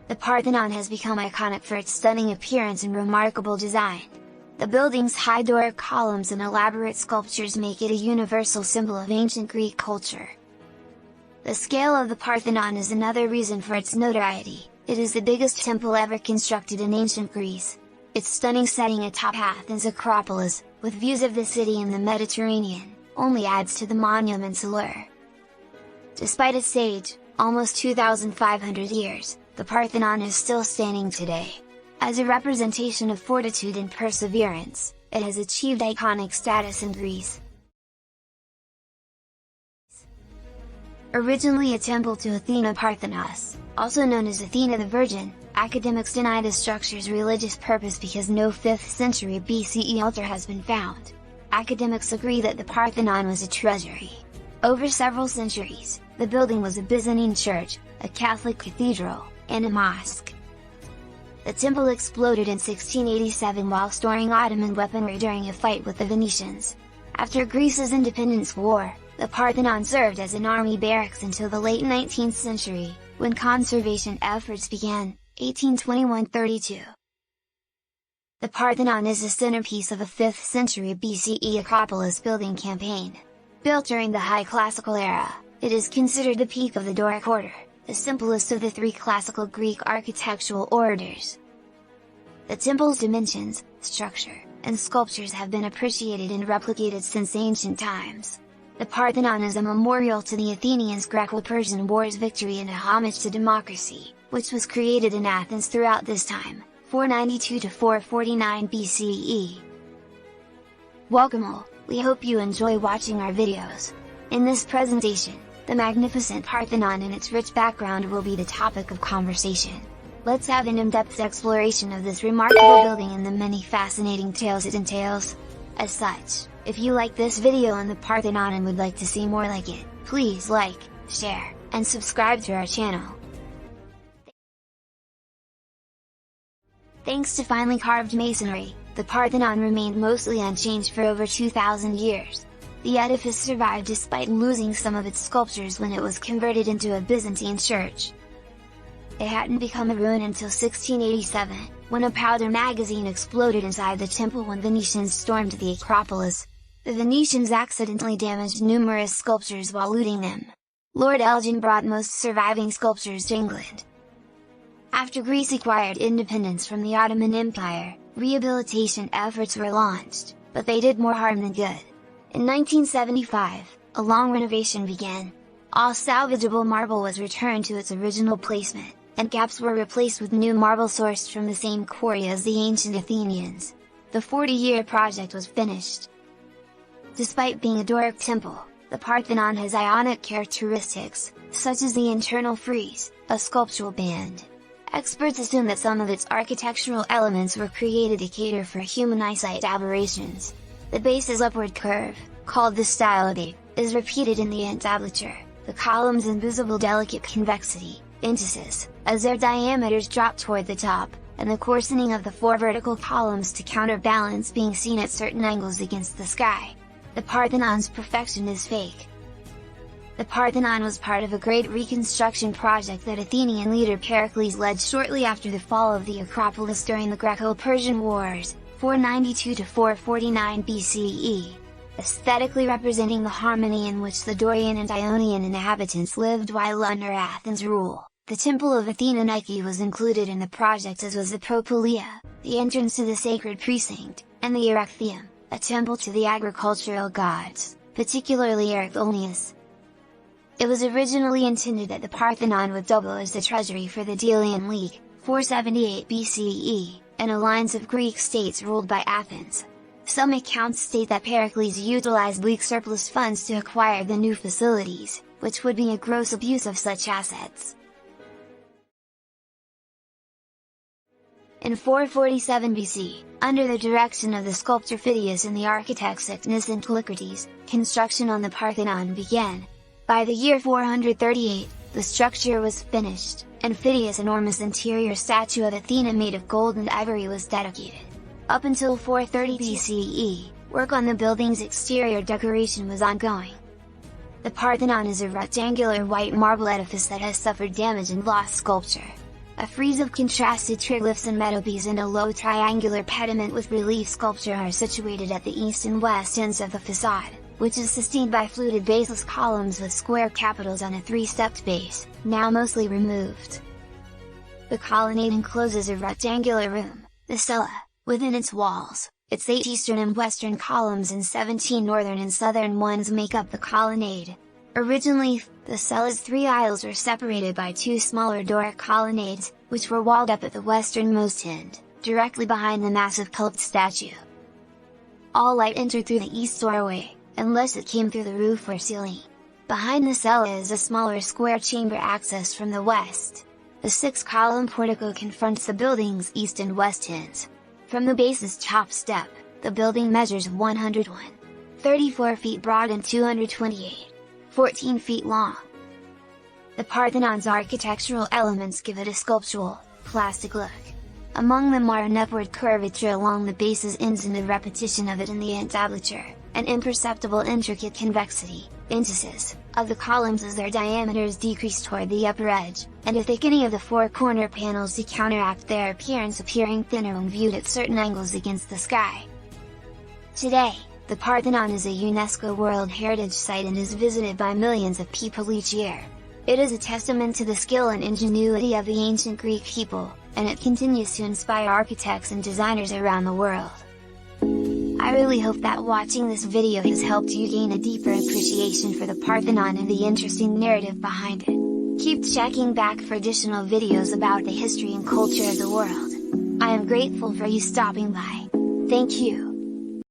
The Parthenon has become iconic for its stunning appearance and remarkable design. The building's high Doric columns and elaborate sculptures make it a universal symbol of ancient Greek culture. The scale of the Parthenon is another reason for its notoriety. It is the biggest temple ever constructed in ancient Greece. Its stunning setting atop Athens' Acropolis, with views of the city and the Mediterranean, only adds to the monument's allure. Despite its age, almost 2,500 years, the Parthenon is still standing today. As a representation of fortitude and perseverance, it has achieved iconic status in Greece. Originally a temple to Athena Parthenos, also known as Athena the Virgin, academics deny the structure's religious purpose because no 5th century BCE altar has been found. Academics agree that the Parthenon was a treasury. Over several centuries, the building was a Byzantine church, a Catholic cathedral, and a mosque. The temple exploded in 1687 while storing Ottoman weaponry during a fight with the Venetians. After Greece's independence war, the Parthenon served as an army barracks until the late 19th century, when conservation efforts began, 1821–32. The Parthenon is the centerpiece of a 5th century BCE Acropolis building campaign. Built during the High Classical era, it is considered the peak of the Doric order, the simplest of the 3 classical Greek architectural orders. The temple's dimensions, structure, and sculptures have been appreciated and replicated since ancient times. The Parthenon is a memorial to the Athenians' Greco-Persian War's victory and a homage to democracy, which was created in Athens throughout this time, 492 to 449 BCE. Welcome all, we hope you enjoy watching our videos. In this presentation, the magnificent Parthenon and its rich background will be the topic of conversation. Let's have an in-depth exploration of this remarkable building and the many fascinating tales it entails. As such, if you like this video on the Parthenon and would like to see more like it, please like, share, and subscribe to our channel. Thanks to finely carved masonry, the Parthenon remained mostly unchanged for over 2,000 years. The edifice survived despite losing some of its sculptures when it was converted into a Byzantine church. It hadn't become a ruin until 1687, when a powder magazine exploded inside the temple when Venetians stormed the Acropolis. The Venetians accidentally damaged numerous sculptures while looting them. Lord Elgin brought most surviving sculptures to England. After Greece acquired independence from the Ottoman Empire, rehabilitation efforts were launched, but they did more harm than good. In 1975, a long renovation began. All salvageable marble was returned to its original placement, and gaps were replaced with new marble sourced from the same quarry as the ancient Athenians. The 40-year project was finished. Despite being a Doric temple, the Parthenon has Ionic characteristics, such as the internal frieze, a sculptural band. Experts assume that some of its architectural elements were created to cater for human eyesight aberrations. The base's upward curve, called the stylobate, is repeated in the entablature, the columns in visible delicate convexity, indices, as their diameters drop toward the top, and the coarsening of the 4 vertical columns to counterbalance being seen at certain angles against the sky. The Parthenon's perfection is fake. The Parthenon was part of a great reconstruction project that Athenian leader Pericles led shortly after the fall of the Acropolis during the Greco-Persian Wars, 492 to 449 BCE, aesthetically representing the harmony in which the Dorian and Ionian inhabitants lived while under Athens' rule. The Temple of Athena Nike was included in the project, as was the Propylaea, the entrance to the sacred precinct, and the Erechtheum, a temple to the agricultural gods, particularly Erichthonius. It was originally intended that the Parthenon would double as the treasury for the Delian League, 478 BCE, an alliance of Greek states ruled by Athens. Some accounts state that Pericles utilized league surplus funds to acquire the new facilities, which would be a gross abuse of such assets. In 447 BC, under the direction of the sculptor Phidias and the architects Cycnus and Callicrates, construction on the Parthenon began. By the year 438, the structure was finished, and Phidias' enormous interior statue of Athena made of gold and ivory was dedicated. Up until 430 BCE, work on the building's exterior decoration was ongoing. The Parthenon is a rectangular white marble edifice that has suffered damage and lost sculpture. A frieze of contrasted triglyphs and metopes and a low triangular pediment with relief sculpture are situated at the east and west ends of the facade, which is sustained by fluted baseless columns with square capitals on a three-stepped base, now mostly removed. The colonnade encloses a rectangular room, the cella, within its walls. Its 8 eastern and western columns and 17 northern and southern ones make up the colonnade. Originally, the cella's 3 aisles were separated by 2 smaller Doric colonnades, which were walled up at the westernmost end, directly behind the massive cult statue. All light entered through the east doorway, unless it came through the roof or ceiling. Behind the cella is a smaller square chamber accessed from the west. The 6-column portico confronts the building's east and west ends. From the base's top step, the building measures 101, 34 feet broad and 228, 14 feet long. The Parthenon's architectural elements give it a sculptural, plastic look. Among them are an upward curvature along the base's ends and the repetition of it in the entablature, an imperceptible intricate convexity, indices, of the columns as their diameters decrease toward the upper edge, and a thickening of the 4 corner panels to counteract their appearance appearing thinner when viewed at certain angles against the sky. Today, the Parthenon is a UNESCO World Heritage Site and is visited by millions of people each year. It is a testament to the skill and ingenuity of the ancient Greek people, and it continues to inspire architects and designers around the world. I really hope that watching this video has helped you gain a deeper appreciation for the Parthenon and the interesting narrative behind it. Keep checking back for additional videos about the history and culture of the world. I am grateful for you stopping by. Thank you.